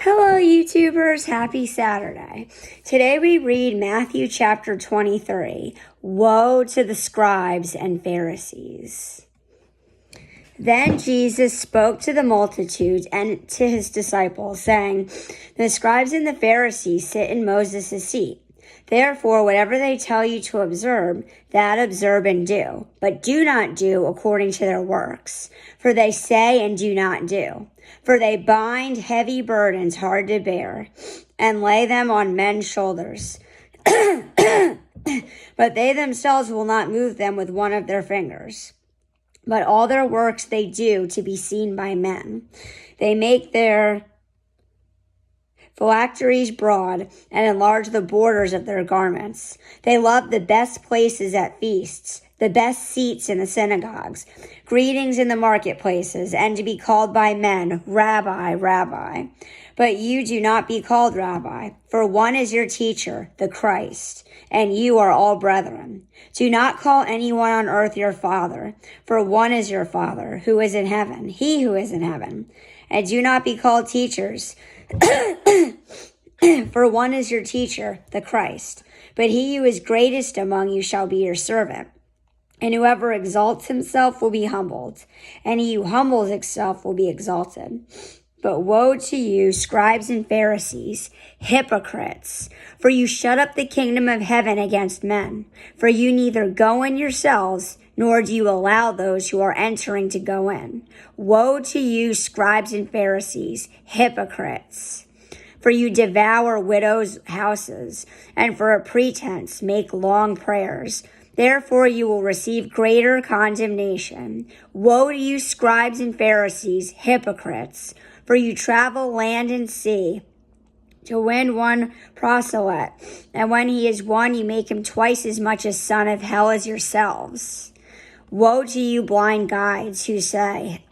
Hello, YouTubers. Happy Saturday. Today we read Matthew chapter 23. Woe to the scribes and Pharisees. Then Jesus spoke to the multitudes and to his disciples, saying, The scribes and the Pharisees sit in Moses' seat. Therefore, whatever they tell you to observe, that observe and do. But do not do according to their works. For they say and do not do. For they bind heavy burdens hard to bear, and lay them on men's shoulders. But they themselves will not move them with one of their fingers. But all their works they do to be seen by men. They make their phylacteries broad and enlarge the borders of their garments. They love the best places at feasts, the best seats in the synagogues, greetings in the marketplaces, and to be called by men, Rabbi, Rabbi. But you do not be called Rabbi, for one is your teacher, the Christ, and you are all brethren. Do not call anyone on earth your father, for one is your Father, who is in heaven, he who is in heaven. And do not be called teachers, for one is your teacher, the Christ. But he who is greatest among you shall be your servant. And whoever exalts himself will be humbled, and he who humbles himself will be exalted. But woe to you, scribes and Pharisees, hypocrites! For you shut up the kingdom of heaven against men. For you neither go in yourselves, nor do you allow those who are entering to go in. Woe to you, scribes and Pharisees, hypocrites! For you devour widows' houses, and for a pretense make long prayers. Therefore you will receive greater condemnation. Woe to you, scribes and Pharisees, hypocrites! For you travel land and sea to win one proselyte, and when he is won, you make him twice as much a son of hell as yourselves. Woe to you, blind guides, who say,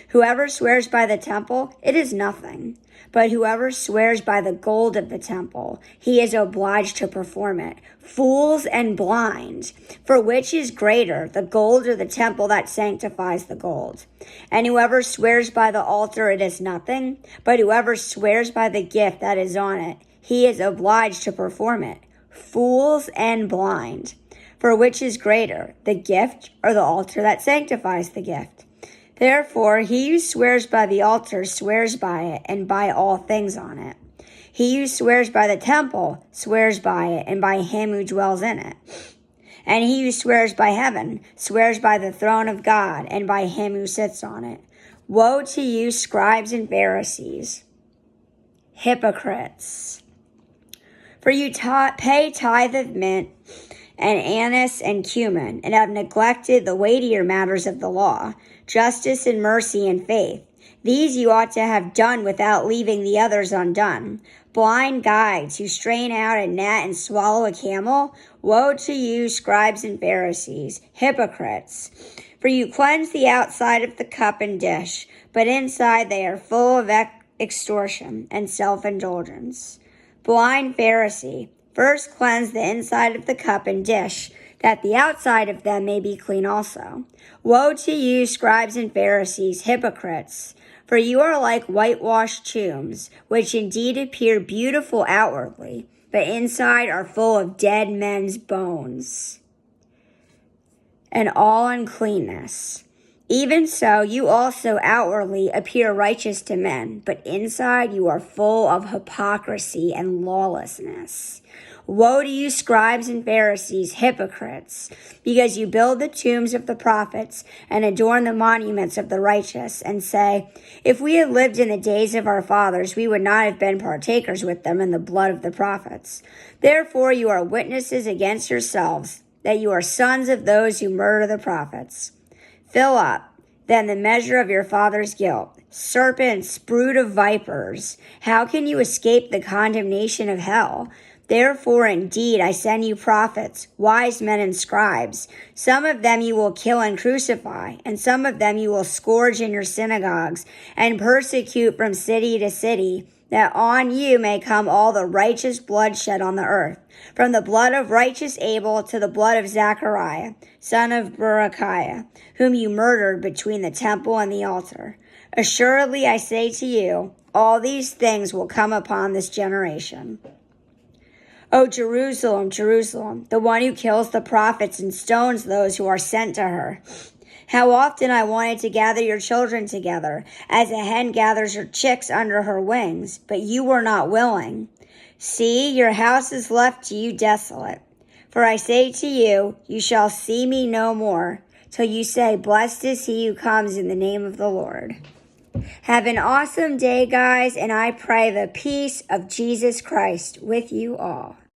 Whoever swears by the temple, it is nothing. But whoever swears by the gold of the temple, he is obliged to perform it. Fools and blind! For which is greater, the gold or the temple that sanctifies the gold? And whoever swears by the altar, it is nothing. But whoever swears by the gift that is on it, he is obliged to perform it. Fools and blind! For which is greater, the gift or the altar that sanctifies the gift? Therefore, he who swears by the altar swears by it and by all things on it. He who swears by the temple swears by it and by him who dwells in it. And he who swears by heaven swears by the throne of God and by him who sits on it. Woe to you, scribes and Pharisees, hypocrites! For you pay tithe of mint and anise and cumin, and have neglected the weightier matters of the law, justice and mercy and faith. These you ought to have done without leaving the others undone. Blind guides who strain out a gnat and swallow a camel, woe to you, scribes and Pharisees, hypocrites! For you cleanse the outside of the cup and dish, but inside they are full of extortion and self-indulgence. Blind Pharisee! First cleanse the inside of the cup and dish, that the outside of them may be clean also. Woe to you, scribes and Pharisees, hypocrites! For you are like whitewashed tombs, which indeed appear beautiful outwardly, but inside are full of dead men's bones and all uncleanness. Even so, you also outwardly appear righteous to men, but inside you are full of hypocrisy and lawlessness. Woe to you, scribes and Pharisees, hypocrites! Because you build the tombs of the prophets and adorn the monuments of the righteous, and say, If we had lived in the days of our fathers, we would not have been partakers with them in the blood of the prophets. Therefore you are witnesses against yourselves, that you are sons of those who murder the prophets. Fill up, then, the measure of your father's guilt. Serpents, brood of vipers, how can you escape the condemnation of hell? Therefore, indeed, I send you prophets, wise men and scribes. Some of them you will kill and crucify, and some of them you will scourge in your synagogues and persecute from city to city, that on you may come all the righteous blood shed on the earth, from the blood of righteous Abel to the blood of Zechariah, son of Berechiah, whom you murdered between the temple and the altar. Assuredly, I say to you, all these things will come upon this generation. O Jerusalem, Jerusalem, the one who kills the prophets and stones those who are sent to her. How often I wanted to gather your children together, as a hen gathers her chicks under her wings, but you were not willing. See, your house is left to you desolate. For I say to you, you shall see me no more, till you say, blessed is he who comes in the name of the Lord. Have an awesome day, guys, and I pray the peace of Jesus Christ with you all.